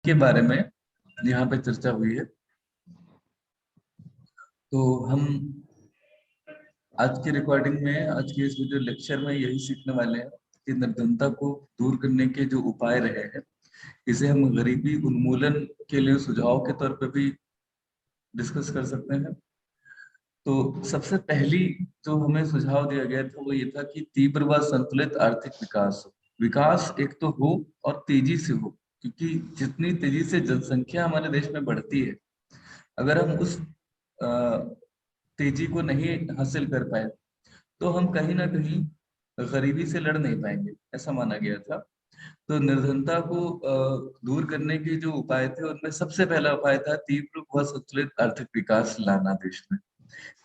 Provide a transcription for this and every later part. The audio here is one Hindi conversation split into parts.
उसके बारे में यहाँ पे चर्चा हुई है। तो हम आज की रिकॉर्डिंग में, आज के इस वीडियो लेक्चर में यही सीखने वाले हैं कि निर्धनता को दूर करने के जो उपाय रहे हैं, इसे हम गरीबी उन्मूलन के लिए सुझाव के तौर पर भी डिस्कस कर सकते हैं। तो सबसे पहली जो हमें सुझाव दिया गया था वो ये था कि तीव्र व संतुलित आर्थिक विकास हो। विकास एक तो हो और तेजी से हो, क्योंकि जितनी तेजी से जनसंख्या हमारे देश में बढ़ती है, अगर हम उस तेजी को नहीं हासिल कर पाए तो हम कहीं ना कहीं गरीबी से लड़ नहीं पाएंगे, ऐसा माना गया था। तो निर्धनता को दूर करने के जो उपाय थे उनमें सबसे पहला उपाय था तीव्र व संतुलित आर्थिक विकास लाना देश में।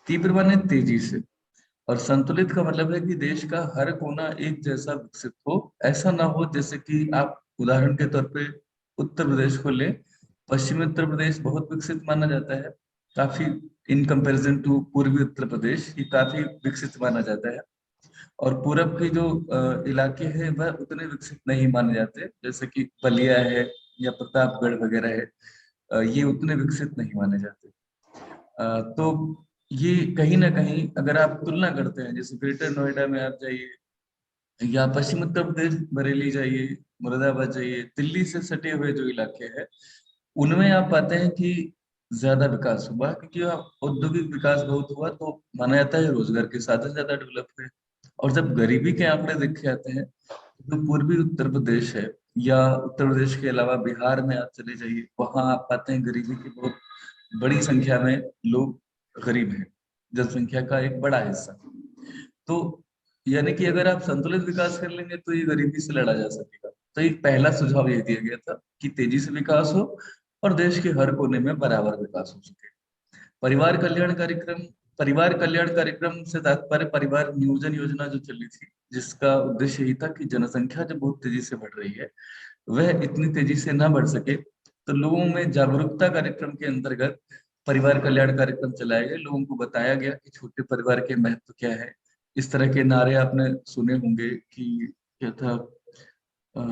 तीव्र माने तेजी से, और संतुलित का मतलब है कि देश का हर कोना एक जैसा विकसित हो। ऐसा ना हो जैसे कि आप उदाहरण के तौर पे उत्तर प्रदेश को ले। पश्चिमी उत्तर प्रदेश बहुत विकसित माना जाता है, काफी इन कंपैरिजन टू पूर्वी उत्तर प्रदेश, ये काफी विकसित माना जाता है। और पूरब के जो इलाके हैं वह उतने विकसित नहीं माने जाते, जैसे कि बलिया है या प्रतापगढ़ वगैरह है, ये उतने विकसित नहीं माने जाते। तो ये कहीं ना कहीं अगर आप तुलना करते हैं, जैसे ग्रेटर नोएडा में आप जाइए या पश्चिम उत्तर प्रदेश बरेली जाइए, मुरादाबाद जाइए, दिल्ली से सटे हुए जो इलाके हैं उनमें आप पाते हैं कि ज्यादा विकास हुआ, क्योंकि औद्योगिक विकास बहुत हुआ, तो माना जाता है रोजगार के साधन ज्यादा डेवलप हुए। और जब गरीबी के आंकड़े देखे जाते हैं तो पूर्वी उत्तर प्रदेश है या उत्तर प्रदेश के अलावा बिहार में आप चले जाइए, वहां आप पाते हैं गरीबी की बहुत बड़ी संख्या में लोग गरीब हैं, जनसंख्या का एक बड़ा हिस्सा। तो यानी कि अगर आप संतुलित विकास कर लेंगे तो ये गरीबी से लड़ा जा सकेगा। तो एक पहला सुझाव ये दिया गया था कि तेजी से विकास हो और देश के हर कोने में बराबर विकास हो सके। परिवार कल्याण कार्यक्रम, परिवार कल्याण कार्यक्रम से तात्पर्य परिवार नियोजन योजना जो चली थी, जिसका उद्देश्य यही था कि जनसंख्या जो बहुत तेजी से बढ़ रही है वह इतनी तेजी से ना बढ़ सके, तो लोगों में जागरूकता कार्यक्रम के अंतर्गत परिवार कल्याण कार्यक्रम चलाया गया। लोगों को बताया गया कि छोटे परिवार के महत्व क्या है। इस तरह के नारे आपने सुने होंगे कि क्या था, अ,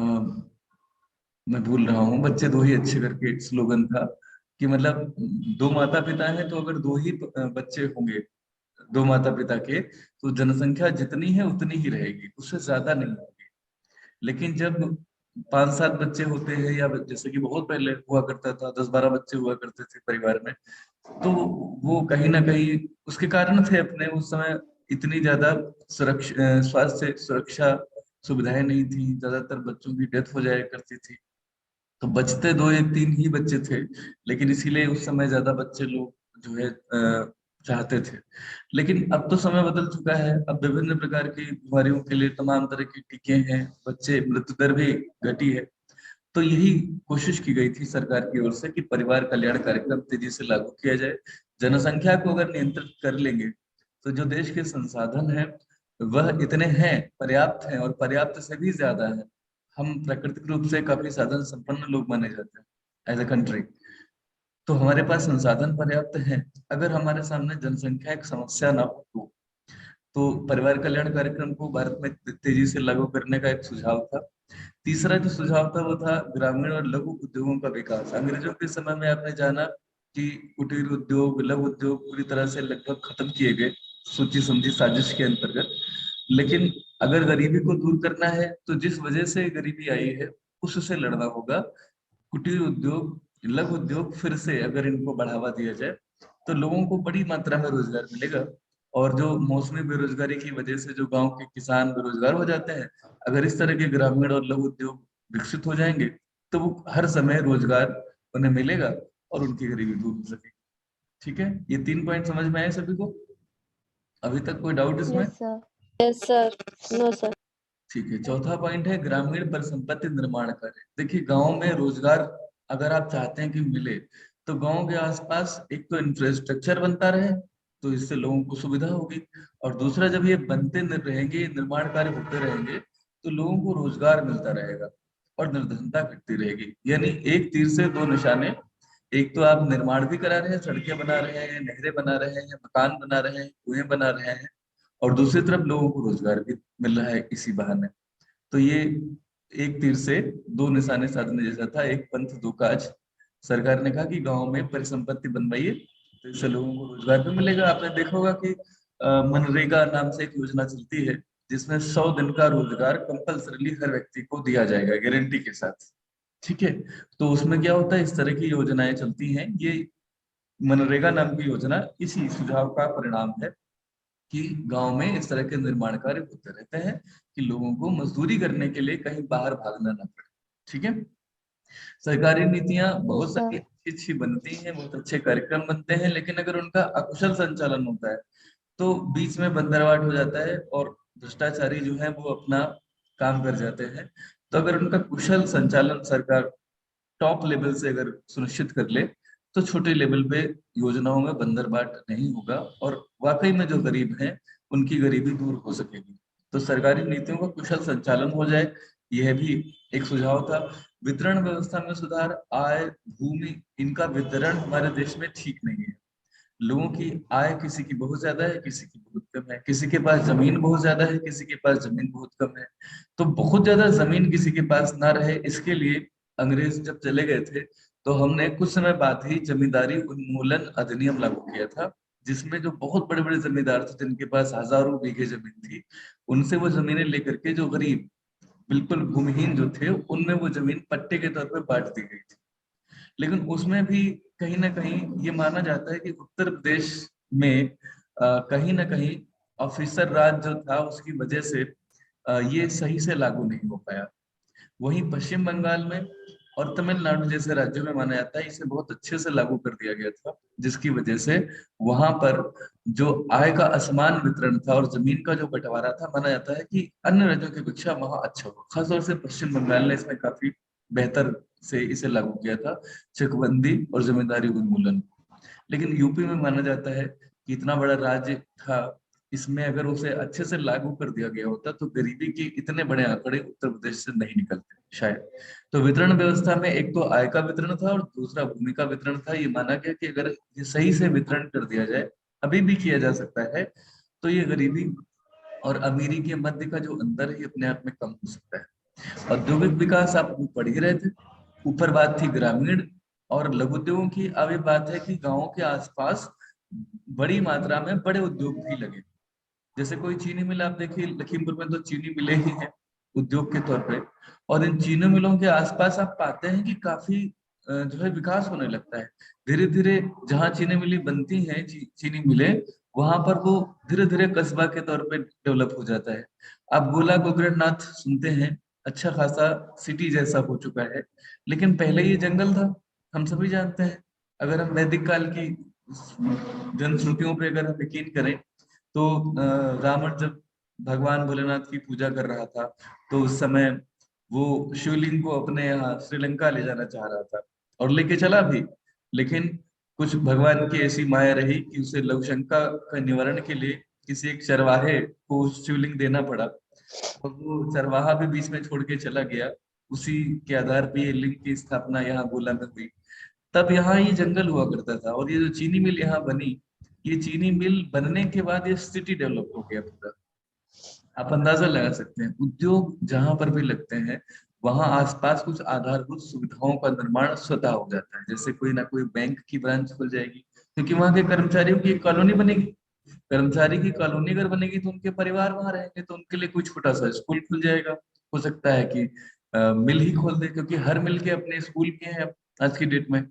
मैं भूल रहा हूँ, बच्चे दो ही अच्छे करके स्लोगन था, कि मतलब दो माता पिता हैं तो अगर दो ही बच्चे होंगे दो माता पिता के, तो जनसंख्या जितनी है उतनी ही रहेगी, उससे ज्यादा नहीं होगी। लेकिन जब 5-7 बच्चे होते हैं, या जैसे कि बहुत पहले हुआ करता था 10-12 बच्चे हुआ करते थे परिवार में, तो वो कहीं ना कहीं उसके कारण थे अपने, उस समय इतनी ज्यादा सुरक्षा, स्वास्थ्य सुरक्षा सुविधाएं नहीं थी, ज्यादातर बच्चों की डेथ हो जाया करती थी, तो बचते दो एक तीन ही बच्चे थे। लेकिन इसीलिए उस समय ज्यादा बच्चे लोग जो है चाहते थे। लेकिन अब तो समय बदल चुका है, अब विभिन्न प्रकार की बीमारियों के लिए तमाम तरह के टीके हैं, बच्चे मृत्यु दर भी घटी है। तो यही कोशिश की गई थी सरकार की ओर से कि परिवार कल्याण कार्यक्रम तेजी से लागू किया जाए। जनसंख्या को अगर नियंत्रित कर लेंगे तो जो देश के संसाधन हैं वह इतने हैं, पर्याप्त हैं, और पर्याप्त से भी ज्यादा है। हम प्राकृतिक रूप से काफी साधन संपन्न लोग माने जाते हैं एज ए कंट्री। तो हमारे पास संसाधन पर्याप्त हैं। अगर हमारे सामने जनसंख्या एक समस्या ना हो तो परिवार कल्याण कार्यक्रम को भारत में तेजी से लागू करने का एक सुझाव था। तीसरा जो सुझाव था वो था ग्रामीण और लघु उद्योगों का विकास। अंग्रेजों के समय में आपने जाना कि कुटीर उद्योग, लघु उद्योग पूरी तरह से लगभग खत्म किए गए, सोची समझी साजिश के अंतर्गत। लेकिन अगर गरीबी को दूर करना है तो जिस वजह से गरीबी आई है उससे लड़ना होगा। कुटीर उद्योग, लघु उद्योग फिर से अगर इनको बढ़ावा दिया जाए तो लोगों को बड़ी मात्रा में रोजगार मिलेगा। और जो मौसमी बेरोजगारी की वजह से जो गांव के किसान बेरोजगार हो जाते हैं, अगर इस तरह के ग्रामीण और लघु उद्योग विकसित हो जाएंगे तो वो हर समय रोजगार उन्हें मिलेगा और उनकी गरीबी दूर हो सकेगी। ठीक है, ये 3 पॉइंट समझ में आए सभी को? अभी तक कोई डाउट इसमें? Yes sir. Yes sir. No sir. ठीक है, चौथा पॉइंट है ग्रामीण परिसंपत्ति निर्माण कार्य। देखिए, गांव में रोजगार अगर आप चाहते हैं कि मिले तो गांव के आसपास एक तो इंफ्रास्ट्रक्चर बनता रहे, तो इससे लोगों को सुविधा होगी। और दूसरा, जब ये बनते रहेंगे, निर्माण कार्य होते रहेंगे, तो लोगों को रोजगार मिलता रहेगा और निर्धनता घटती रहेगी। यानी एक तीर से दो निशाने। एक तो आप निर्माण भी करा रहे हैं, सड़कें बना रहे हैं, नहरें बना रहे हैं, मकान बना रहे हैं, कुएं बना रहे हैं, और दूसरी तरफ लोगों को रोजगार भी मिल रहा है इसी बहाने। तो ये एक तीर से दो निशाने साधने जैसा था, एक पंथ दो काज। सरकार ने कहा कि गांव में परिसंपत्ति बनवाइए, तो इससे लोगों को रोजगार भी मिलेगा। आपने देखा होगा कि मनरेगा नाम से एक योजना चलती है, जिसमें 100 दिन का रोजगार कंपलसरीली हर व्यक्ति को दिया जाएगा गारंटी के साथ। ठीक है, तो उसमें क्या होता है, इस तरह की योजनाएं चलती हैं। ये मनरेगा नाम की योजना इसी सुझाव का परिणाम है कि गांव में इस तरह के निर्माण कार्य होते रहते हैं कि लोगों को मजदूरी करने के लिए कहीं बाहर भागना ना पड़े। ठीक है, सरकारी नीतियां यस बहुत सारी सर। अच्छी अच्छी बनती हैं, बहुत अच्छे कार्यक्रम बनते हैं, लेकिन अगर उनका अकुशल संचालन होता है तो बीच में बंदरवाट हो जाता है और भ्रष्टाचारी जो है वो अपना काम कर जाते हैं। तो अगर उनका कुशल संचालन सरकार टॉप लेवल से अगर सुनिश्चित कर ले, तो छोटे लेवल पे योजनाओं में बंदरबाट नहीं होगा और वाकई में जो गरीब हैं उनकी गरीबी दूर हो सकेगी। तो सरकारी नीतियों का कुशल संचालन हो जाए, यह भी एक सुझाव था। वितरण व्यवस्था में सुधार, आय, भूमि, इनका वितरण हमारे देश में ठीक नहीं है। लोगों की आय किसी की बहुत ज्यादा है, किसी की बहुत कम है, किसी के पास जमीन बहुत ज्यादा है, किसी के पास जमीन बहुत कम है। तो बहुत ज्यादा जमीन किसी के पास ना रहे, इसके लिए अंग्रेज जब चले गए थे तो हमने कुछ समय बाद ही जमींदारी उन्मूलन अधिनियम लागू किया था, जिसमें जो बहुत बड़े बड़े जमींदार थे जिनके पास हजारों बीघे जमीन थी, उनसे वो जमीनें लेकर के जो गरीब बिल्कुल भूमिहीन जो थे उनमें वो जमीन पट्टे के तौर पर बांट दी गई थी। लेकिन उसमें भी कहीं ना कहीं ये माना जाता है कि उत्तर प्रदेश में कहीं ना कहीं ऑफिसर राज जो था उसकी वजह से ये सही से लागू नहीं हो पाया। वहीं पश्चिम बंगाल में और तमिलनाडु जैसे राज्यों में माना जाता है इसे बहुत अच्छे से लागू कर दिया गया था, जिसकी वजह से वहां पर जो आय का असमान वितरण था और जमीन का जो बंटवारा था, माना जाता है कि अन्य राज्यों की अपेक्षा वहां अच्छा हुआ। खासतौर से पश्चिम बंगाल ने इसमें काफी बेहतर से इसे लागू किया था, चकबंदी और जमींदारी उन्मूलन। लेकिन यूपी में माना जाता है कि इतना बड़ा राज्य था, इसमें अगर उसे अच्छे से लागू कर दिया गया होता तो गरीबी के इतने बड़े आंकड़े उत्तर प्रदेश से नहीं निकलते शायद। तो वितरण व्यवस्था में एक तो आय का वितरण था और दूसरा भूमि का वितरण था। ये माना गया कि अगर ये सही से वितरण कर दिया जाए, अभी भी किया जा सकता है, तो ये गरीबी और अमीरी के मध्य का जो अंतर है ये अपने आप में कम हो सकता है। औद्योगिक विकास आप अभी पढ़ ही रहे थे, ऊपर बात थी ग्रामीण और लघु उद्योगों की, अब ये बात है कि गांवों के आसपास बड़ी मात्रा में बड़े उद्योग भी लगे। जैसे कोई चीनी मिल आप देखिए, लखीमपुर में तो चीनी मिलें ही हैं उद्योग के तौर पे, और इन चीनी मिलों के आसपास आप पाते हैं कि काफी जो है विकास होने लगता है। धीरे धीरे जहाँ चीनी मिली बनती हैं, चीनी मिलें, वहां पर वो धीरे धीरे कस्बा के तौर पे डेवलप हो जाता है। आप गोला गोकरणनाथ सुनते हैं, अच्छा खासा सिटी जैसा हो चुका है, लेकिन पहले ये जंगल था, हम सभी जानते हैं। अगर हम वैदिक काल की जनश्रुतियों पे अगर हम यकीन करें, तो रावण जब भगवान भोलेनाथ की पूजा कर रहा था, तो उस समय वो शिवलिंग को अपने यहाँ श्रीलंका ले जाना चाह रहा था और लेके चला भी। लेकिन कुछ भगवान की ऐसी माया रही कि उसे लवशंका का निवारण के लिए किसी एक चरवाहे को शिवलिंग देना पड़ा, और वो चरवाहा भी बीच में छोड़ के चला गया। उसी के आधार पर ये लिंग की स्थापना यहाँ गोला में हुई। तब यहाँ ये जंगल हुआ करता था, और ये जो चीनी मिल यहाँ बनी, ये चीनी मिल बनने के बाद ये सिटी डेवलप हो गया पूरा। आप अंदाजा लगा सकते हैं, उद्योग जहां पर भी लगते हैं वहां आसपास कुछ आधारभूत सुविधाओं का निर्माण स्वतः हो जाता है। जैसे कोई ना कोई बैंक की ब्रांच खुल जाएगी, क्योंकि वहां के कर्मचारियों की एक कॉलोनी बनेगी। कर्मचारी की कॉलोनी अगर बनेगी तो उनके परिवार वहां रहेंगे, तो उनके लिए कोई छोटा सा स्कूल खुल जाएगा। हो सकता है कि मिल ही खोल दे, क्योंकि हर मिल के अपने स्कूल के हैं आज की डेट में।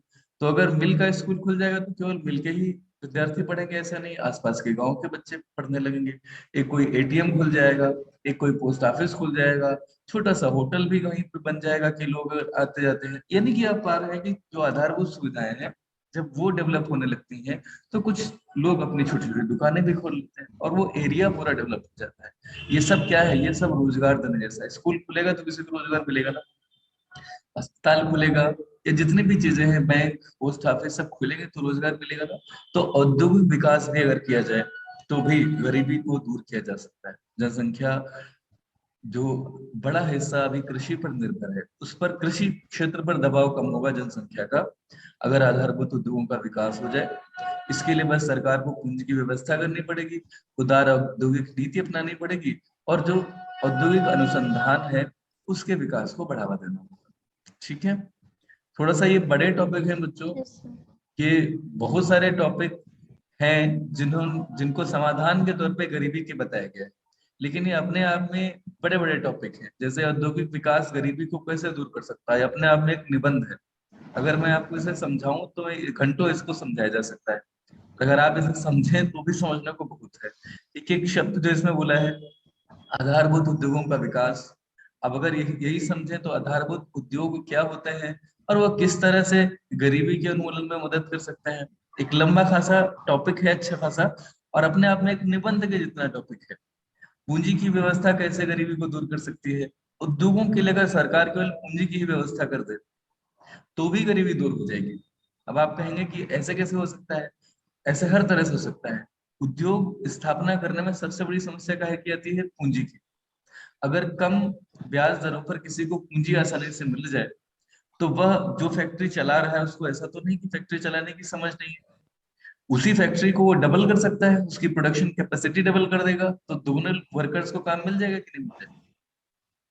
तो अगर मिल का स्कूल खुल जाएगा तो केवल मिल के ही विद्यार्थी पढ़ेंगे ऐसा नहीं, आसपास के गांव के बच्चे पढ़ने लगेंगे। एक कोई एटीएम खुल जाएगा, एक कोई पोस्ट ऑफिस खुल जाएगा, छोटा सा होटल भी वहीं पे बन जाएगा कि लोग आते जाते हैं। यानी कि आप पा रहे हैं कि जो आधारभूत सुविधाएं हैं जब वो डेवलप होने लगती हैं, तो कुछ लोग अपनी छोटी छोटी दुकानें भी खोल लेते हैं और वो एरिया पूरा डेवलप हो जाता है। ये सब क्या है, ये सब रोजगार देने जैसा है। स्कूल खुलेगा तो किसी को रोजगार मिलेगा ना, अस्पताल खुलेगा, ये जितनी भी चीजें हैं, बैंक, पोस्ट ऑफिस, सब खुलेंगे तो रोजगार मिलेगा ना। तो औद्योगिक विकास भी अगर किया जाए तो भी गरीबी को दूर किया जा सकता है। जनसंख्या जो बड़ा हिस्सा अभी कृषि पर निर्भर है, उस पर कृषि क्षेत्र पर दबाव कम होगा जनसंख्या का, अगर आधारभूत उद्योगों का विकास हो जाए। इसके लिए बस सरकार को पूंजी की व्यवस्था करनी पड़ेगी, उदार औद्योगिक नीति अपनानी पड़ेगी, और जो औद्योगिक अनुसंधान है उसके विकास को बढ़ावा देना होगा। ठीक है, थोड़ा सा ये बड़े टॉपिक हैं बच्चों, यस सर। कि बहुत सारे टॉपिक हैं जिनको समाधान के तौर पे गरीबी के बताया गया है, लेकिन ये अपने आप में बड़े बड़े टॉपिक हैं। जैसे औद्योगिक विकास गरीबी को कैसे दूर कर सकता है, अपने आप में एक निबंध है। अगर मैं आपको इसे समझाऊं तो घंटों इसको समझाया जा सकता है। अगर आप इसे समझें तो भी समझने को बहुत है। एक एक शब्द जो इसमें बोला है, आधारभूत उद्योगों का विकास। अब अगर यही समझें तो आधारभूत उद्योग क्या होते हैं और वो किस तरह से गरीबी के उन्मूलन में मदद कर सकते हैं। एक लंबा खासा टॉपिक है, अच्छा खासा, और अपने आप में एक निबंध के जितना टॉपिक है। पूंजी की व्यवस्था कैसे गरीबी को दूर कर सकती है। उद्योगों के लिए अगर सरकार केवल पूंजी की ही व्यवस्था कर दे तो भी गरीबी दूर हो जाएगी। अब आप कहेंगे कि ऐसे कैसे हो सकता है? ऐसे हर तरह से हो सकता है। उद्योग स्थापना करने में सबसे बड़ी समस्या काहे की आती है? पूंजी की। अगर कम ब्याज दरों पर किसी को पूंजी आसानी से मिल जाए तो वह जो फैक्ट्री चला रहा है उसको ऐसा तो नहीं कि फैक्ट्री चलाने की समझ नहीं है। उसी फैक्ट्री को वो डबल कर सकता है, उसकी प्रोडक्शन कैपेसिटी डबल कर देगा, तो दोनों वर्कर्स को काम मिल जाएगा कि नहीं मिल जाएगा,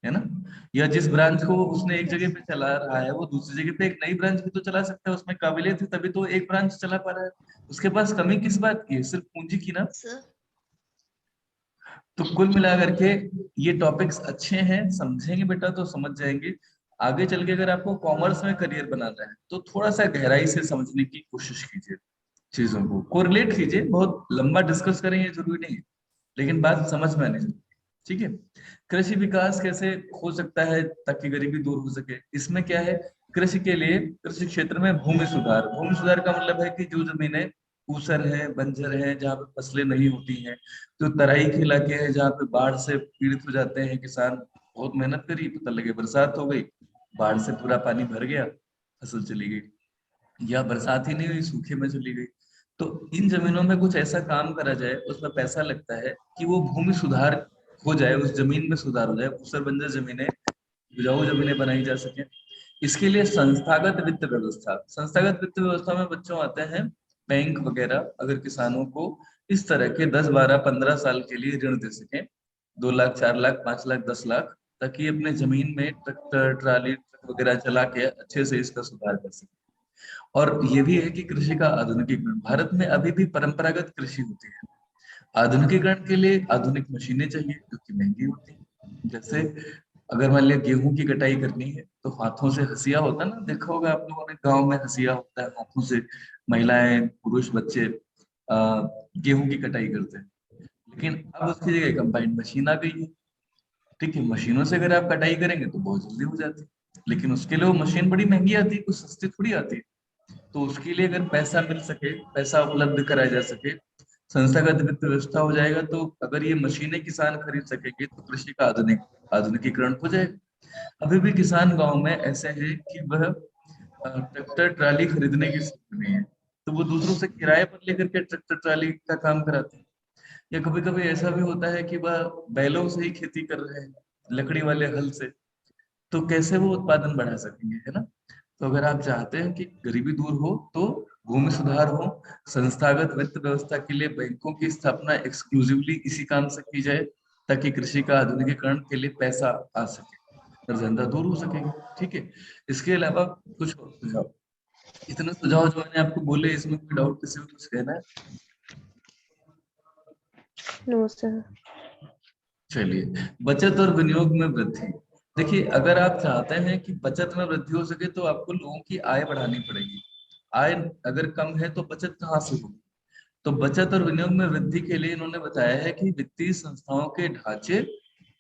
है ना? या जिस ब्रांच को उसने एक जगह पे चला रहा है वो दूसरी जगह पे एक नई ब्रांच भी तो चला सकता है, उसमें काबिलियत है तभी तो एक ब्रांच चला पा रहा है। उसके पास कमी किस बात की है? सिर्फ पूंजी की ना। सर। तो कुल मिला करके ये टॉपिक्स अच्छे हैं, समझेंगे बेटा तो समझ जाएंगे। आगे चल के अगर आपको कॉमर्स में करियर बनाना है तो थोड़ा सा गहराई से समझने की कोशिश कीजिए, चीजों को कोरिलेट कीजिए। बहुत लंबा डिस्कस करें ये जरूरी नहीं है, लेकिन बात समझ में आनी चाहिए। ठीक है, कृषि विकास कैसे हो सकता है ताकि गरीबी दूर हो सके? इसमें क्या है, कृषि के लिए कृषि क्षेत्र में भूमि सुधार। भूमि सुधार का मतलब है कि जो जमीनें ऊसर है, बंजर है, जहाँ पे फसलें नहीं होती हैं, जो तराई के इलाके हैं जहाँ पे बाढ़ से पीड़ित हो जाते हैं किसान, बहुत मेहनत करी, पता लगे बरसात हो गई, बाढ़ से पूरा पानी भर गया, फसल चली गई, या बरसात ही नहीं हुई, सूखे में चली गई। तो इन जमीनों में कुछ ऐसा काम करा जाए, उसमें पैसा लगता है कि वो भूमि सुधार हो जाए, उस जमीन में सुधार हो जाए, ऊसर बंजर जमीनें, उपजाऊ जमीनें बनाई जा सके। इसके लिए संस्थागत वित्त व्यवस्था, संस्थागत वित्त व्यवस्था में बच्चों आते हैं बैंक वगैरह, अगर किसानों को इस तरह के 10 12 15 साल के लिए ऋण दे सके, 2 लाख 4 लाख 5 लाख 10 लाख, ताकि अपने जमीन में ट्रैक्टर ट्राली ट्रक वगैरह चला के अच्छे से इसका सुधार कर सके। और ये भी है कि कृषि का आधुनिकीकरण, भारत में अभी भी परंपरागत कृषि होती है। आधुनिकीकरण के लिए आधुनिक मशीनें चाहिए जो कि महंगी होती है। जैसे अगर मान लिया गेहूं की कटाई करनी है तो हाथों से हसिया होता है ना, देखा होगा आप लोगों ने, गांव में हसिया होता है, हाथों से महिलाएं पुरुष बच्चे गेहूं की कटाई करते हैं। लेकिन अब उसकी जगह कंबाइंड मशीन आ गई है। ठीक है, मशीनों से अगर आप कटाई करेंगे तो बहुत जल्दी हो जाती है, लेकिन उसके लिए वो मशीन बड़ी महंगी आती है, कुछ सस्ती थोड़ी आती है। तो उसके लिए अगर पैसा मिल सके, पैसा उपलब्ध कराया जा सके, संस्थागत वित्त व्यवस्था हो जाएगा, तो अगर ये मशीनें किसान खरीद सकेंगे तो कृषि का आधुनिकीकरण हो जाएगा। अभी भी किसान गांव में ऐसे हैं कि वह ट्रैक्टर ट्राली खरीदने की स्थिति में है, तो वो दूसरों से किराए पर लेकर के ट्रैक्टर ट्राली का काम कराते हैं। या कभी कभी ऐसा भी होता है कि वह बैलों से ही खेती कर रहे हैं, लकड़ी वाले हल से। तो कैसे वो उत्पादन बढ़ा सकेंगे, है ना? तो अगर आप चाहते हैं कि गरीबी दूर हो तो भूमि सुधार हो, संस्थागत वित्त व्यवस्था के लिए बैंकों की स्थापना एक्सक्लूसिवली इसी काम से की जाए, ताकि कृषि का आधुनिकीकरण के लिए पैसा आ सके और धंधा दूर हो सकेगा। ठीक है, इसके अलावा कुछ और सुझाव, इतने सुझाव जो मैंने आपको बोले, इसमें कोई डाउट किसी को कुछ कहना है? No sir. चलिए, बचत और विनियोग में वृद्धि। देखिए, अगर आप चाहते हैं कि बचत में वृद्धि हो सके तो आपको लोगों की आय बढ़ानी पड़ेगी। आय अगर कम है तो बचत कहाँ से होगी? तो बचत और विनियोग में वृद्धि के लिए इन्होंने बताया है कि वित्तीय संस्थाओं के ढांचे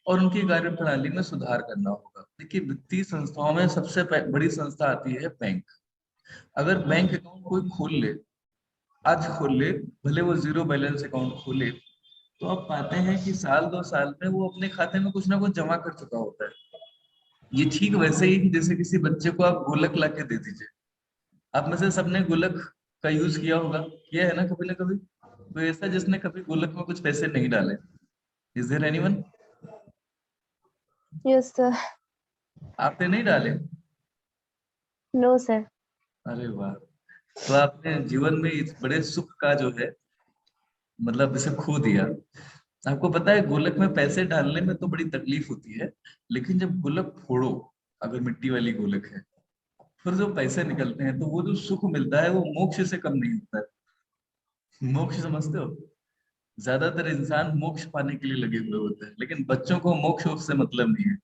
और उनकी कार्यप्रणाली में सुधार करना होगा। देखिए, वित्तीय संस्थाओं में सबसे बड़ी संस्था आती है बैंक। अगर बैंक अकाउंट कोई खोल ले, आज खोल ले, भले वो जीरो बैलेंस अकाउंट खोले, तो आप पाते हैं कि साल 2 साल में वो अपने खाते में कुछ ना कुछ जमा कर चुका होता है। ये ठीक वैसे ही कि जैसे किसी बच्चे को आप गुल्लक ला के दे दीजिए। आप में से सबने गुल्लक का यूज किया होगा, किया है ना कभी? तो ऐसा जिसने कभी गुल्लक में कुछ पैसे नहीं डाले? Is there anyone? Yes sir. आपने नहीं डाले? No sir. अरे वाह, तो आपने जीवन में इस बड़े सुख का जो है मतलब इसे खो दिया। आपको पता है गोलक में पैसे डालने में तो बड़ी तकलीफ होती है, लेकिन जब गोलक फोड़ो, अगर मिट्टी वाली गोलक है, फिर जो पैसे निकलते हैं तो वो जो सुख मिलता है वो मोक्ष से कम नहीं होता है। मोक्ष समझते हो? ज्यादातर इंसान मोक्ष पाने के लिए लगे हुए होते हैं, लेकिन बच्चों को मोक्ष से मतलब नहीं है।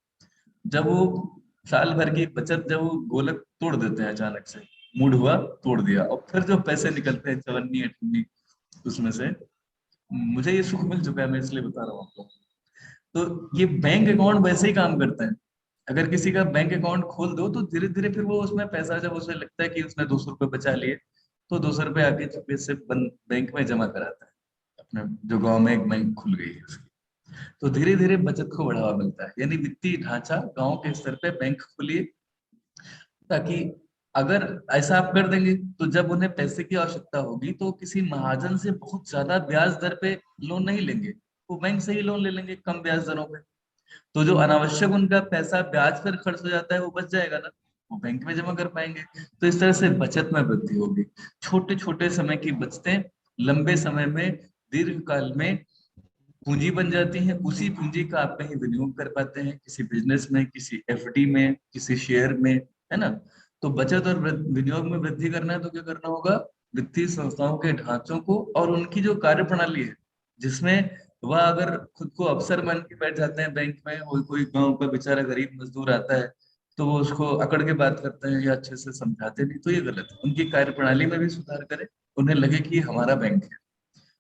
जब वो साल भर की बचत, जब वो गोलक तोड़ देते हैं अचानक से, मूड हुआ तोड़ दिया, और फिर जो पैसे निकलते हैं चवन्नी अठन्नी उसमें से, मुझे ये सुख मिल चुका है, मैं इसलिए बता रहा हूँ आपको। तो ये बैंक अकाउंट वैसे ही काम करता है। अगर किसी का बैंक अकाउंट खोल दो तो धीरे धीरे फिर वो उसमें पैसा, जब उसे लगता है कि उसने 200 रुपये बचा लिए, तो 200 रुपये आके चुपके से बैंक में जमा कराता है, अपने जो गांव में एक बैंक खुल गई है उसकी। तो धीरे धीरे बचत को बढ़ावा मिलता है, यानी वित्तीय ढांचा गांव के स्तर पे बैंक खोलिए, ताकि अगर ऐसा आप कर देंगे तो जब उन्हें पैसे की आवश्यकता होगी तो किसी महाजन से बहुत ज्यादा ब्याज दर पे लोन नहीं लेंगे, वो बैंक से ही लोन ले लेंगे कम ब्याज दरों पे। तो जो अनावश्यक उनका पैसा ब्याज पर खर्च हो जाता है वो बच जाएगा ना, वो बैंक में जमा कर पाएंगे। तो इस तरह से बचत में वृद्धि होगी। छोटे छोटे समय की बचतें लंबे समय में, दीर्घ काल में पूंजी बन जाती हैं। उसी पूंजी का आप कहीं विनियोग कर पाते हैं, किसी बिजनेस में, किसी एफडी में, किसी शेयर में, है ना। तो बचत और विनियोग में वृद्धि करना है तो क्या करना होगा? वित्तीय संस्थाओं के ढांचों को और उनकी जो कार्य प्रणाली है, जिसमें वह अगर खुद को अफसर मान के बैठ जाते हैं बैंक में, और कोई गांव का बेचारा गरीब मजदूर आता है तो वो उसको अकड़ के बात करते हैं या अच्छे से समझाते नहीं, तो ये गलत है। उनकी कार्य प्रणाली में भी सुधार करें, उन्हें लगे कि ये हमारा बैंक है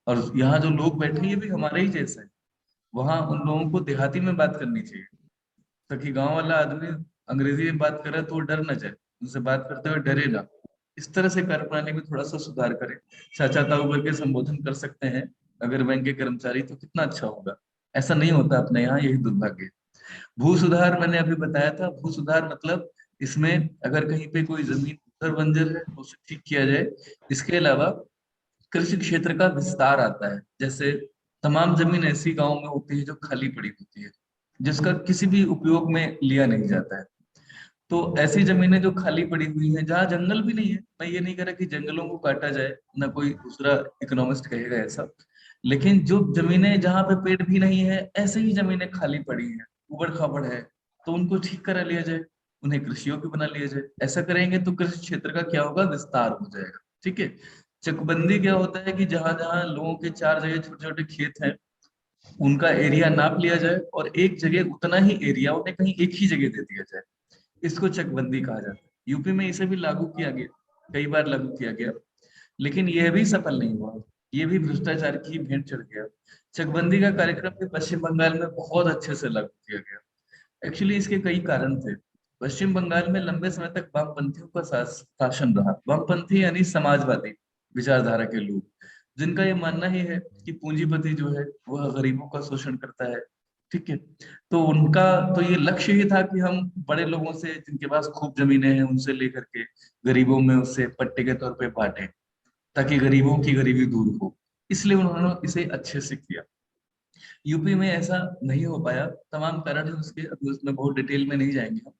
और यहाँ जो लोग बैठे हैं ये भी हमारे ही जैसे हैं। वहां उन लोगों को देहाती में बात करनी चाहिए, ताकि गांव वाला आदमी अंग्रेजी में बात करे तो वो डर ना जाए, उनसे बात करते हुए डरे ना। इस तरह से कार्यप्रणाली में थोड़ा सा सुधार करें। चाचा ताऊ करके संबोधन कर सकते हैं अगर बैंक के कर्मचारी, तो कितना अच्छा होगा। ऐसा नहीं होता अपने यहाँ, यही दुर्भाग्य है। भू सुधार मैंने अभी बताया था। भू सुधार मतलब इसमें अगर कहीं पे कोई जमीन उधर बंजर है तो उसे ठीक किया जाए। इसके अलावा कृषि क्षेत्र का विस्तार आता है। जैसे तमाम जमीन ऐसी गांव में होती है जो खाली पड़ी होती है, जिसका किसी भी उपयोग में लिया नहीं जाता है। तो ऐसी जमीनें जो खाली पड़ी हुई हैं, जहाँ जंगल भी नहीं है, मैं ये नहीं कह रहा कि जंगलों को काटा जाए, ना कोई दूसरा इकोनॉमिस्ट कहेगा ऐसा, लेकिन जो जमीनें जहाँ पे पेड़ भी नहीं है, ऐसे ही जमीनें खाली पड़ी हैं, उबड़ खाबड़ है, तो उनको ठीक करा लिया जाए, उन्हें कृषि योग्य बना लिया जाए। ऐसा करेंगे तो कृषि क्षेत्र का क्या होगा? विस्तार हो जाएगा। ठीक है। चकबंदी क्या होता है कि जहां जहां लोगों के चार जगह छोटे छोटे खेत हैं, उनका एरिया नाप लिया जाए और एक जगह उतना ही एरिया उन्हें कहीं एक ही जगह दे दिया जाए। इसको चकबंदी कहा जाता है। यूपी में इसे भी लागू किया गया, कई बार लागू किया गया, लेकिन यह भी सफल नहीं हुआ। ये भी भ्रष्टाचार की भेंट चढ़ गया। चकबंदी का कार्यक्रम भी पश्चिम बंगाल में बहुत अच्छे से लागू किया गया। एक्चुअली इसके कई कारण थे। पश्चिम बंगाल में लंबे समय तक वामपंथियों का शासन रहा। वामपंथी यानी समाजवादी विचारधारा के लोग, जिनका ये मानना ही है कि पूंजीपति जो है वह गरीबों का शोषण करता है। ठीक है। तो उनका तो ये लक्ष्य ही था कि हम बड़े लोगों से, जिनके पास खूब जमीनें हैं, उनसे लेकर के गरीबों में उससे पट्टे के तौर पे बांटे, ताकि गरीबों की गरीबी दूर हो। इसलिए उन्होंने इसे अच्छे से किया। यूपी में ऐसा नहीं हो पाया, तमाम कारण है उसके, अभी उसमें बहुत डिटेल में नहीं जाएंगे हम।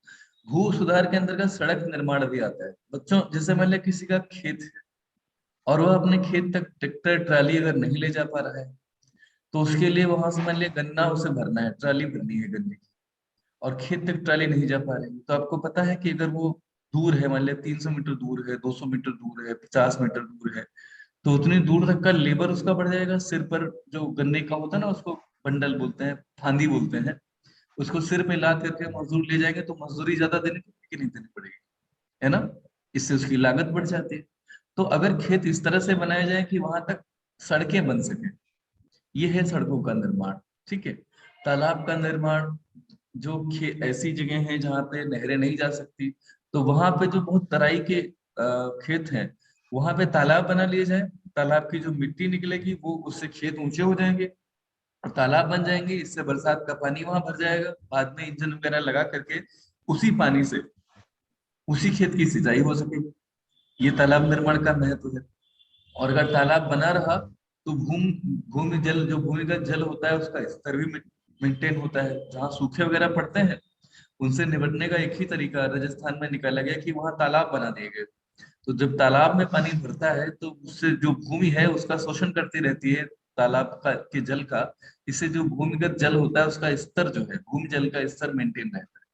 भू सुधार के अंतर्गत सड़क निर्माण भी आता है। बच्चों, जैसे मान लिया किसी का खेत है और वह अपने खेत तक ट्रैक्टर ट्राली अगर नहीं ले जा पा रहा है, तो उसके लिए वहां से मान लिया गन्ना उसे भरना है, ट्राली भरनी है गन्ने की, और खेत तक ट्राली नहीं जा पा रही, तो आपको पता है कि अगर वो दूर है, मान लिया 300 मीटर दूर है, 200 मीटर दूर है, 50 मीटर दूर है, तो उतनी दूर तक का लेबर उसका बढ़ जाएगा। सिर पर जो गन्ने का होता है ना, उसको बंडल बोलते हैं, फांदी बोलते हैं, उसको सिर पे लाद करके मजदूर ले जाएंगे तो मजदूरी ज्यादा देनी पड़ेगी कि नहीं देनी पड़ेगी, है ना। इससे उसकी लागत बढ़ जाती है। तो अगर खेत इस तरह से बनाया जाए कि वहां तक सड़कें बन सके, ये है सड़कों का निर्माण। ठीक है। तालाब का निर्माण, जो ऐसी जगह है जहाँ पे नहरें नहीं जा सकती, तो वहां पे जो बहुत तराई के खेत हैं, वहां पे तालाब बना लिए जाए। तालाब की जो मिट्टी निकलेगी वो, उससे खेत ऊंचे हो जाएंगे और तालाब बन जाएंगे। इससे बरसात का पानी वहां भर जाएगा, बाद में इंजन वगैरह लगा करके उसी पानी से उसी खेत की सिंचाई हो सकेगी। ये तालाब निर्माण का महत्व है। और अगर तालाब बना रहा तो भूमि जल, जो भूमिगत जल होता है, उसका स्तर भी मेंटेन होता है। जहाँ सूखे वगैरह पड़ते हैं, उनसे निपटने का एक ही तरीका राजस्थान में निकाला गया कि वहां तालाब बना दिए गए। तो जब तालाब में पानी भरता है तो उससे जो भूमि है उसका शोषण करती रहती है, तालाब का के जल का, इससे जो भूमिगत जल होता है उसका स्तर जो है, भूमि जल का स्तर मेंटेन रहता है।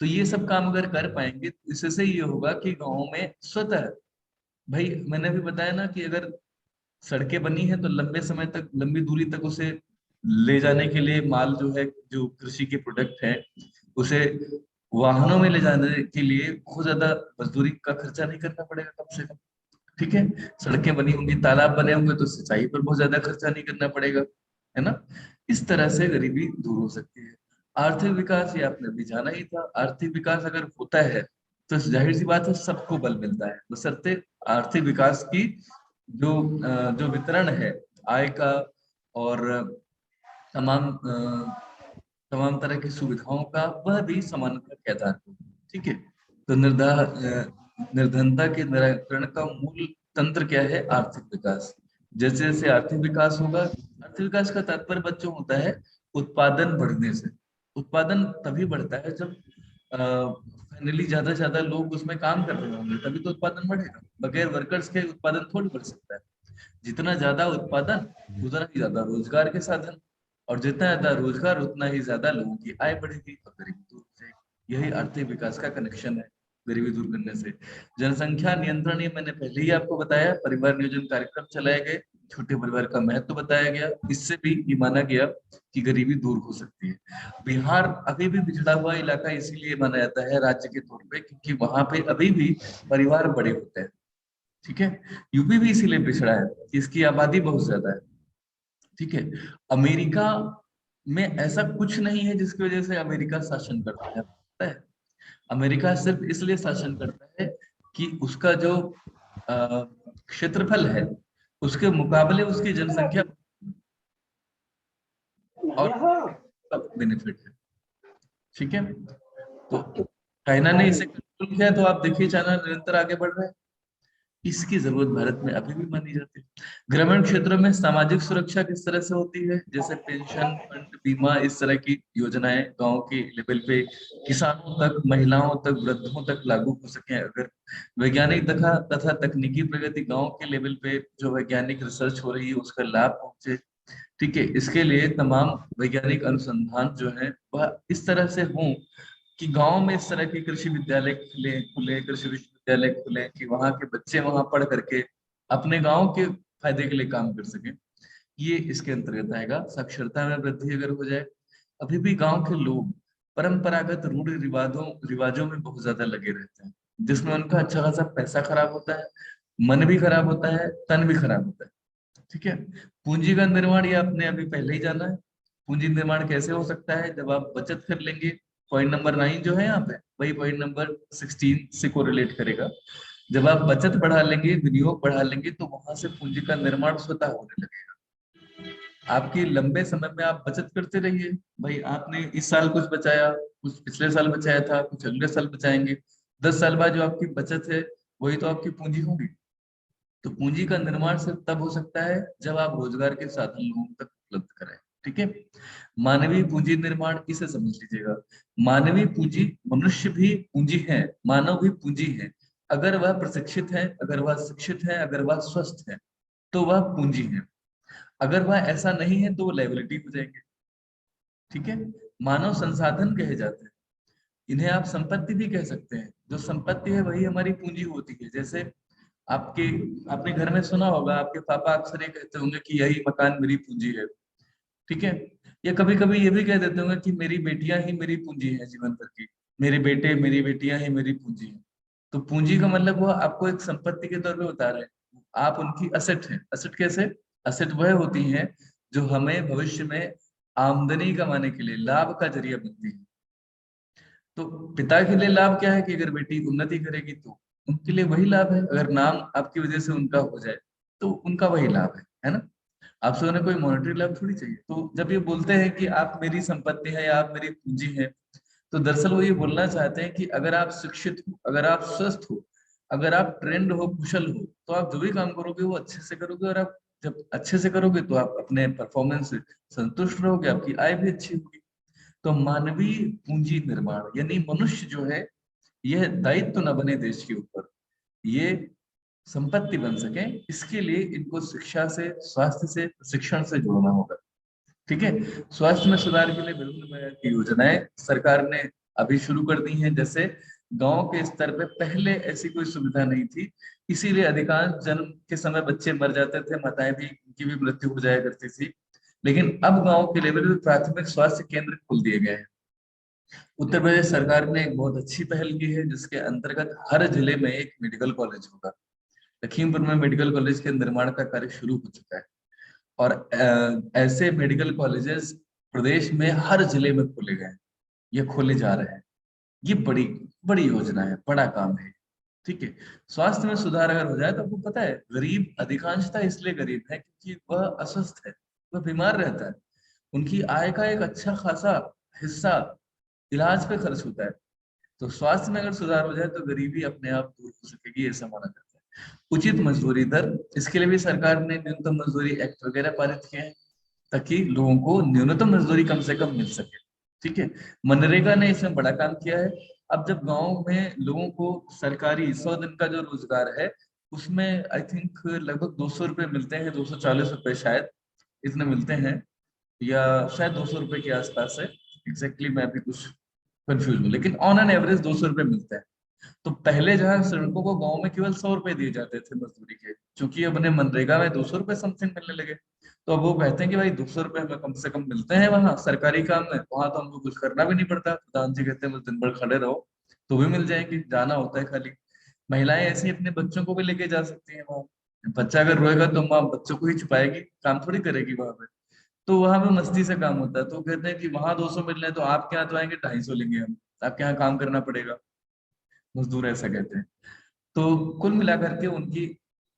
तो ये सब काम अगर कर पाएंगे तो इससे ये होगा कि गाँव में स्वतः, भाई मैंने भी बताया ना कि अगर सड़कें बनी है तो लंबे समय तक, लंबी दूरी तक उसे ले जाने के लिए माल जो है, जो कृषि के प्रोडक्ट है, उसे वाहनों में ले जाने के लिए बहुत ज्यादा मजदूरी का खर्चा नहीं करना पड़ेगा कम से कम। ठीक है, सड़कें बनी होंगी, तालाब बने होंगे तो सिंचाई पर बहुत ज्यादा खर्चा नहीं करना पड़ेगा, है ना। इस तरह से गरीबी दूर हो सकती है। आर्थिक विकास, ये आपने भी जाना ही था, आर्थिक विकास अगर होता है तो जाहिर सी बात है सबको बल मिलता है, बशर्ते आर्थिक विकास की जो जो वितरण है आय का, और तमाम तरह की सुविधाओं का, वह भी समानता के आधार पर। ठीक है, तो निर्धनता के निराकरण का मूल तंत्र क्या है? आर्थिक विकास। जैसे जैसे आर्थिक विकास होगा, आर्थिक विकास का तात्पर्य बच्चों होता है उत्पादन बढ़ने से। उत्पादन तभी बढ़ता है जब फाइनली ज्यादा से ज्यादा लोग उसमें काम कर रहे होंगे, तभी तो उत्पादन बढ़ेगा। बगैर वर्कर्स के उत्पादन थोड़ी बढ़ सकता है। जितना ज्यादा उत्पादन उतना ही ज्यादा रोजगार के साधन, और जितना ज्यादा रोजगार उतना ही ज्यादा लोगों की आय बढ़ेगी और गरीबी दूर हो जाएगी। यही आर्थिक विकास का कनेक्शन है गरीबी दूर करने से। जनसंख्या नियंत्रण, ये मैंने पहले ही आपको बताया, परिवार नियोजन कार्यक्रम चलाए गए, छोटे परिवार का महत्व बताया गया, इससे भी ये माना गया कि गरीबी दूर हो सकती है। बिहार अभी भी पिछड़ा हुआ इलाका इसीलिए माना जाता है राज्य के तौर पे, क्योंकि वहां पे अभी भी परिवार बड़े होते हैं। ठीक है, यूपी भी इसीलिए पिछड़ा है, इसकी आबादी बहुत ज्यादा है। ठीक है, अमेरिका में ऐसा कुछ नहीं है जिसकी वजह से अमेरिका शासन करता है, पता है? अमेरिका सिर्फ इसलिए शासन करता है कि उसका जो क्षेत्रफल है उसके मुकाबले उसकी जनसंख्या और बेनिफिट है। ठीक है, तो चाइना ने इसे कंट्रोल किया, तो आप देखिए चाइना निरंतर आगे बढ़ रहा है। इसकी जरूरत भारत में अभी भी मानी जाती है। ग्रामीण क्षेत्रों में सामाजिक सुरक्षा किस तरह से होती है? जैसे पेंशन फंड, बीमा, इस तरह की योजनाएं गांव के लेवल पे किसानों तक, महिलाओं तक, वृद्धों तक लागू हो सके। अगर वैज्ञानिक तथा तथा तकनीकी प्रगति गांव के लेवल पे जो वैज्ञानिक रिसर्च हो रही है उसका लाभ पहुंचे। ठीक है, इसके लिए तमाम वैज्ञानिक अनुसंधान जो है वह इस तरह से हों कि गांव में इस तरह के कृषि विद्यालय खुले खुले कृषि विश्वविद्यालय खुले कि वहां के बच्चे वहां पढ़ करके अपने गांव के फायदे के लिए काम कर सके। ये इसके अंतर्गत आएगा। साक्षरता में वृद्धि अगर हो जाए, अभी भी गांव के लोग परंपरागत रूढ़ रिवाजों रिवाजों में बहुत ज्यादा लगे रहते हैं, जिसमें उनका अच्छा खासा पैसा खराब होता है, मन भी खराब होता है, तन भी खराब होता है। ठीक है, पूंजी का निर्माण, ये आपने अभी पहले ही जाना है। पूंजी निर्माण कैसे हो सकता है? जब आप बचत कर लेंगे। पॉइंट नंबर 9 जो है यहाँ पे, वही पॉइंट नंबर 16 से कोरिलेट करेगा। जब आप बचत बढ़ा लेंगे, विनियोग बढ़ा लेंगे, तो वहां से पूंजी का निर्माण स्वतः होने लगेगा। आपकी लंबे समय में आप बचत करते रहिए। भाई आपने इस साल कुछ बचाया, कुछ पिछले साल बचाया था, कुछ अगले साल बचाएंगे, 10 साल बाद जो आपकी बचत है वही तो आपकी पूंजी होगी। तो पूंजी का निर्माण सिर्फ तब हो सकता है जब आप रोजगार के साधन लोगों तक उपलब्ध कराएं। ठीक है, मानवीय पूंजी निर्माण, इसे समझ लीजिएगा। मानवीय पूंजी, मनुष्य भी पूंजी है, मानव भी पूंजी है। अगर वह प्रशिक्षित है, अगर वह शिक्षित है, अगर वह स्वस्थ है, तो वह पूंजी है। अगर वह ऐसा नहीं है तो वो लायबिलिटी हो जाएंगे। ठीक है, मानव संसाधन कहे जाते हैं, इन्हें आप संपत्ति भी कह सकते हैं। जो संपत्ति है वही हमारी पूंजी होती है। जैसे आपके आपने घर में सुना होगा, आपके पापा अक्सर ये कहते होंगे कि यही मकान मेरी पूंजी है। ठीक है, या कभी कभी ये भी कह देते होंगे कि मेरी बेटियां ही मेरी पूंजी है जीवन भर की, मेरे बेटे मेरी बेटियां ही मेरी पूंजी है। तो पूंजी का मतलब वो आपको एक संपत्ति के तौर पे बता रहे हैं, आप उनकी असेट है। असेट कैसे? असेट वह होती है जो हमें भविष्य में आमदनी कमाने के लिए लाभ का जरिया बनती है। तो पिता के लिए लाभ क्या है कि अगर बेटी उन्नति करेगी तो उनके लिए वही लाभ है। अगर नाम आपकी वजह से उनका हो जाए तो उनका वही लाभ है ना। आपसे उन्हें कोई मॉनेटरी लाभ थोड़ी चाहिए। तो जब ये बोलते हैं कि आप मेरी संपत्ति है या आप मेरी पूंजी है, तो दरअसल वो ये बोलना चाहते हैं कि अगर आप शिक्षित हो, अगर आप स्वस्थ हो, अगर आप ट्रेंड हो, कुशल हो, तो आप जो भी काम करोगे वो अच्छे से करोगे। और आप जब अच्छे से करोगे तो आप अपने परफॉर्मेंस से संतुष्ट रहोगे, आपकी आय भी अच्छी होगी। तो मानवीय पूंजी निर्माण यानी मनुष्य जो है, यह दायित्व न बने देश के ऊपर, ये संपत्ति बन सके, इसके लिए इनको शिक्षा से, स्वास्थ्य से, शिक्षण से जोड़ना होगा। ठीक है। स्वास्थ्य में सुधार के लिए विभिन्न प्रकार की योजनाएं सरकार ने अभी शुरू कर दी हैं। जैसे गांव के स्तर पे पहले ऐसी कोई सुविधा नहीं थी, इसीलिए अधिकांश जन्म के समय बच्चे मर जाते थे, माताएं भी, उनकी भी मृत्यु हो जाया करती थी। लेकिन अब गांव के लेवल पे प्राथमिक स्वास्थ्य केंद्र खोल दिए गए हैं। उत्तर प्रदेश सरकार ने एक बहुत अच्छी पहल की है, जिसके अंतर्गत हर जिले में एक मेडिकल कॉलेज होगा। लखीमपुर में मेडिकल कॉलेज के निर्माण का कार्य शुरू हो चुका है, और ऐसे मेडिकल कॉलेजेस प्रदेश में हर जिले में खोले गए हैं, ये खोले जा रहे हैं। ये बड़ी बड़ी योजना है, बड़ा काम है। ठीक है। स्वास्थ्य में सुधार अगर हो जाए तो आपको पता है, गरीब अधिकांशतः इसलिए गरीब है क्योंकि वह अस्वस्थ है, वह बीमार रहता है। उनकी आय का एक अच्छा खासा हिस्सा इलाज पे खर्च होता है। तो स्वास्थ्य में अगर सुधार हो जाए तो गरीबी अपने आप दूर हो सकेगी, ऐसा माना जाता है। उचित मजदूरी दर, इसके लिए भी सरकार ने न्यूनतम मजदूरी एक्ट वगैरह पारित किए हैं, ताकि लोगों को न्यूनतम मजदूरी कम से कम मिल सके। ठीक है। मनरेगा ने इसमें बड़ा काम किया है। अब जब गांव में लोगों को सरकारी 100 दिन का जो रोजगार है, उसमें आई थिंक लगभग 200 रुपये मिलते हैं, 240 रुपये शायद, इतने मिलते हैं, या शायद 200 रुपये के आसपास है। एग्जैक्टली मैं अभी कुछ कंफ्यूज हूँ, लेकिन ऑन एन एवरेज 200 रुपये मिलते हैं। तो पहले जहाँ श्रमिकों को गांव में केवल 100 रुपए दिए जाते थे मजदूरी के, क्योंकि अब उन्हें मनरेगा में 200 रुपए समथिंग मिलने लगे। तो अब वो कहते हैं कि भाई 200 रुपए हमें कम से कम मिलते हैं वहाँ सरकारी काम में, वहां तो हमको कुछ करना भी नहीं पड़ता। प्रधान जी कहते हैं बस दिन भर खड़े रहो तो भी मिल जाएंगे, जाना होता है खाली। महिलाएं ऐसे ही अपने बच्चों को भी लेके जा सकती हैं वहाँ। बच्चा अगर रोएगा तो माँ बच्चों को ही छुपाएगी, काम थोड़ी करेगी वहां पे। तो वहां पे मस्ती से काम होता है। तो कहते हैं कि वहां 200 मिल रहे हैं तो आपके यहाँ तो आएंगे 250 लेंगे हम, आपके यहाँ काम करना पड़ेगा। मजदूर ऐसा कहते हैं। तो कुल मिलाकर के उनकी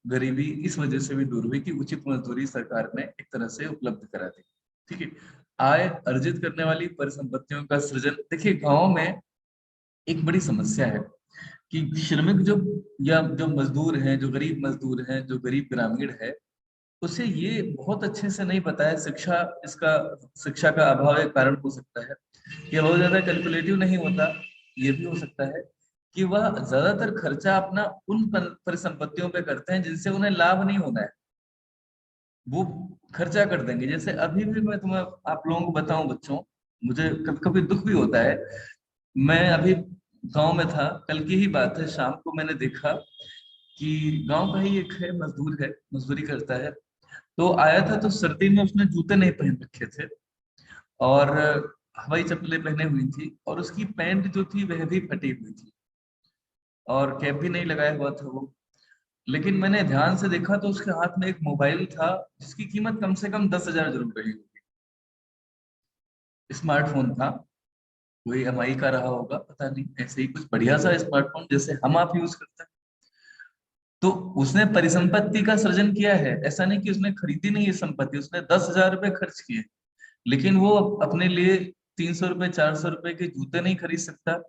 गरीबी इस वजह से भी दूर हुई कि उचित मजदूरी सरकार ने एक तरह से उपलब्ध करा दी। ठीक है। आय अर्जित करने वाली परिसंपत्तियों का सृजन, देखिए गांव में एक बड़ी समस्या है कि श्रमिक जो, या जो मजदूर हैं, जो गरीब मजदूर हैं, जो गरीब ग्रामीण है, उसे ये बहुत अच्छे से नहीं पता है। शिक्षा, इसका शिक्षा का अभाव एक कारण हो सकता है। ये बहुत ज्यादा कैलकुलेटिव नहीं होता। ये भी हो सकता है कि वह ज्यादातर खर्चा अपना उन परिसंपत्तियों पे करते हैं जिनसे उन्हें लाभ नहीं होना है, वो खर्चा कर देंगे। जैसे अभी भी मैं तुम्हें, आप लोगों को बताऊं बच्चों, मुझे कभी कभी दुख भी होता है। मैं अभी गांव में था, कल की ही बात है, शाम को मैंने देखा कि गांव का ही एक है, मजदूर है, मजदूरी करता है। तो आया था तो सर्दी में उसने जूते नहीं पहन रखे थे, और हवाई चप्पलें पहने हुई थी, और उसकी पैंट जो थी वह भी फटी हुई थी, और कैप भी नहीं लगाया हुआ था वो। लेकिन मैंने ध्यान से देखा तो उसके हाथ में एक मोबाइल था, जिसकी कीमत कम से कम 10,000 जरूर रही होगी। स्मार्टफोन था, कोई एमआई का रहा होगा, पता नहीं, ऐसे ही कुछ बढ़िया सा स्मार्टफोन जैसे हम आप यूज करते हैं। तो उसने परिसंपत्ति का सृजन किया है। ऐसा नहीं कि उसने खरीदी नहीं है संपत्ति, उसने 10,000 रुपए खर्च किए, लेकिन वो अपने लिए 300 रुपए 400 रुपए के जूते नहीं खरीद सकता।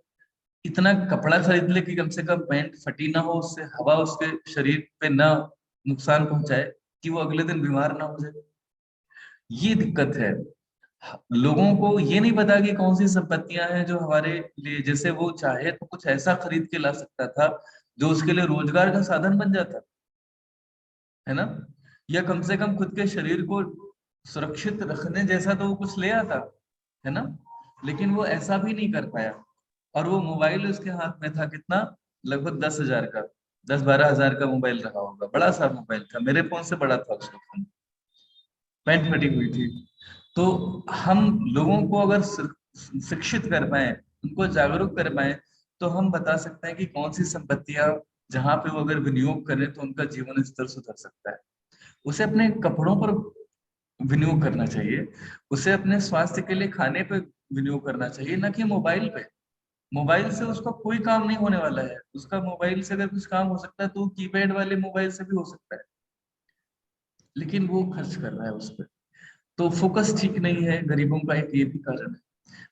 इतना कपड़ा खरीद ले कि कम से कम पैंट फटी ना हो, उससे हवा उसके शरीर पे ना नुकसान पहुंचाए, कि वो अगले दिन बीमार ना हो जाए। ये दिक्कत है। लोगों को ये नहीं पता कि कौन सी संपत्तियां हैं जो हमारे लिए, जैसे वो चाहे तो कुछ ऐसा खरीद के ला सकता था जो उसके लिए रोजगार का साधन बन जाता है ना, या कम से कम खुद के शरीर को सुरक्षित रखने जैसा तो वो कुछ ले आता है ना। लेकिन वो ऐसा भी नहीं कर पाया, और वो मोबाइल उसके हाथ में था कितना, लगभग 10,000 का, 10-12 हजार का मोबाइल रहा होगा, बड़ा सा मोबाइल था, मेरे फोन से बड़ा था उसका फोन। पैंट फटी हुई थी। तो हम लोगों को अगर शिक्षित कर पाए, उनको जागरूक कर पाए, तो हम बता सकते हैं कि कौन सी संपत्तियां, जहां पे वो अगर विनियोग करें तो उनका जीवन स्तर सुधर सकता है। उसे अपने कपड़ों पर विनियोग करना चाहिए, उसे अपने स्वास्थ्य के लिए खाने पे विनियोग करना चाहिए, ना कि मोबाइल पे। मोबाइल से उसका कोई काम नहीं होने वाला है। उसका मोबाइल से अगर कुछ काम हो सकता है तो कीपैड वाले मोबाइल से भी हो सकता है, लेकिन वो खर्च कर रहा है उस पर। तो फोकस ठीक नहीं है, गरीबों का एक ये भी कारण है।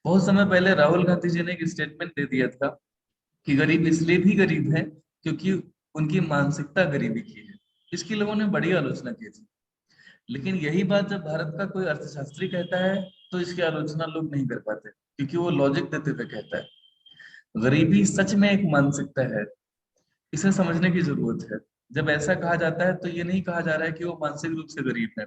बहुत समय पहले राहुल गांधी जी ने एक स्टेटमेंट दे दिया था कि गरीब इसलिए भी गरीब है क्योंकि उनकी मानसिकता गरीबी की है। इसकी लोगों ने बड़ी आलोचना की थी। लेकिन यही बात जब भारत का कोई अर्थशास्त्री कहता है तो इसकी आलोचना लोग नहीं कर पाते, क्योंकि वो लॉजिक देते हुए कहता है। गरीबी सच में एक मानसिकता है, इसे समझने की जरूरत है। जब ऐसा कहा जाता है तो ये नहीं कहा जा रहा है कि वो मानसिक रूप से गरीब है।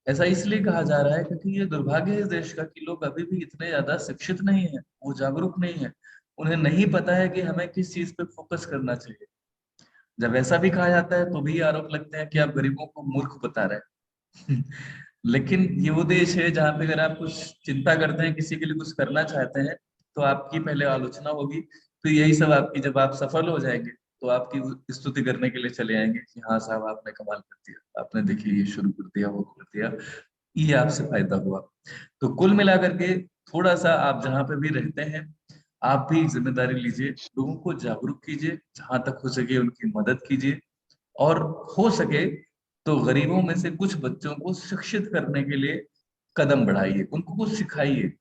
ऐसा इसलिए कहा जा रहा है क्योंकि ये दुर्भाग्य है इस देश का कि लोग अभी भी इतने ज्यादा शिक्षित नहीं है, वो जागरूक नहीं है, उन्हें नहीं पता है कि हमें किस चीज पे फोकस करना चाहिए। जब ऐसा भी कहा जाता है तो भी आरोप लगते हैं कि आप गरीबों को मूर्ख बता रहे हैं। लेकिन ये वो देश है जहाँ पे अगर आप कुछ चिंता करते हैं, किसी के लिए कुछ करना चाहते हैं, तो आपकी पहले आलोचना होगी, फिर यही सब आपकी, जब आप सफल हो जाएंगे तो आपकी स्तुति करने के लिए चले आएंगे कि हाँ साहब आपने कमाल कर दिया, आपने देखिए ये शुरू कर दिया, वो कर दिया, ये आपसे फायदा हुआ। तो कुल मिलाकर के थोड़ा सा आप जहाँ पे भी रहते हैं, आप भी जिम्मेदारी लीजिए, लोगों को जागरूक कीजिए, जहां तक हो सके उनकी मदद कीजिए, और हो सके तो गरीबों में से कुछ बच्चों को शिक्षित करने के लिए कदम बढ़ाइए, उनको कुछ सिखाइए,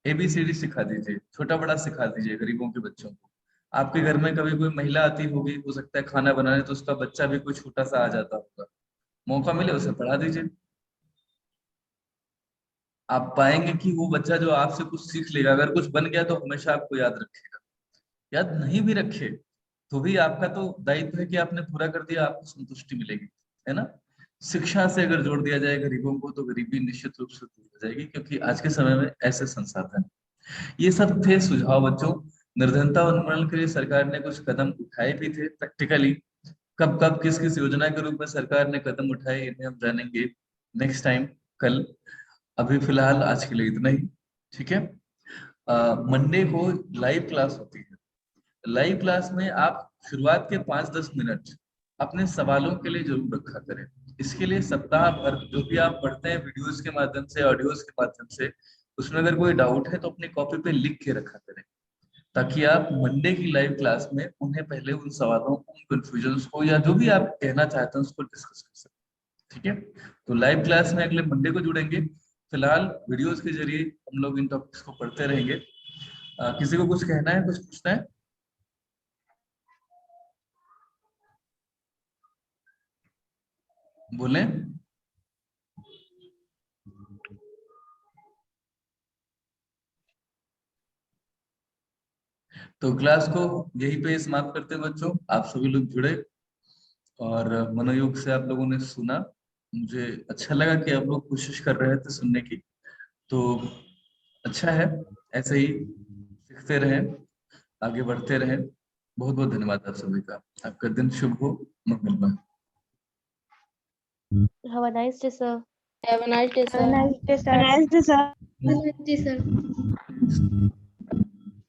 एबीसीडी सिखा दीजिए, छोटा बड़ा सिखा दीजिए गरीबों के बच्चों को। आपके घर में कभी कोई महिला आती होगी, हो सकता है खाना बनाने, तो उसका बच्चा भी कोई छोटा सा आ जाता होगा, मौका मिले उसे पढ़ा दीजिए। आप पाएंगे कि वो बच्चा जो आपसे कुछ सीख लेगा, अगर कुछ बन गया तो हमेशा आपको याद रखेगा। याद नहीं भी रखे तो भी आपका तो दायित्व है कि आपने पूरा कर दिया, आपको संतुष्टि मिलेगी, है ना। शिक्षा से अगर जोड़ दिया जाए गरीबों को तो गरीबी निश्चित रूप से दूर हो जाएगी, क्योंकि आज के समय में ऐसे संसाधन। ये सब थे सुझाव बच्चों। निर्धनता उन्मूलन के लिए सरकार ने कुछ कदम उठाए भी थे प्रैक्टिकली। कब कब किस किस योजना के रूप में सरकार ने कदम उठाए, इन्हें हम जानेंगे नेक्स्ट टाइम, कल। अभी फिलहाल आज के लिए इतना ही, ठीक है। मंडे को लाइव क्लास होती है। लाइव क्लास में आप शुरुआत के 5-10 मिनट अपने सवालों के लिए जरूर रखा करें। इसके लिए सप्ताह भर जो भी आप पढ़ते हैं वीडियोस के माध्यम से, ऑडियोज के माध्यम से, उसमें अगर कोई डाउट है तो अपनी कॉपी पे लिख के रखा करें, ताकि आप मंडे की लाइव क्लास में उन्हें पहले उन सवालों को, उन कंफ्यूजन को, या जो भी आप कहना चाहते हैं उसको डिस्कस कर सकते हैं, ठीक है। तो लाइव क्लास में अगले मंडे को जुड़ेंगे। फिलहाल वीडियोस के जरिए हम लोग इन टॉपिक्स को पढ़ते रहेंगे। किसी को कुछ कहना है, कुछ पूछना है? बोलें। तो क्लास को यहीं पे समाप्त करते हैं बच्चों। आप सभी लोग जुड़े और मनोयोग से आप लोगों ने सुना। मुझे अच्छा लगा कि आप लोग कोशिश कर रहे थे सुनने की, तो अच्छा है। ऐसे ही सीखते रहें, आगे बढ़ते रहें। बहुत बहुत धन्यवाद आप सभी का। आपका दिन शुभ हो, मंगलमय। Have a nice day, sir. Have a nice day, Have a sir. nice day, sir. Nice, sir. Good night, sir.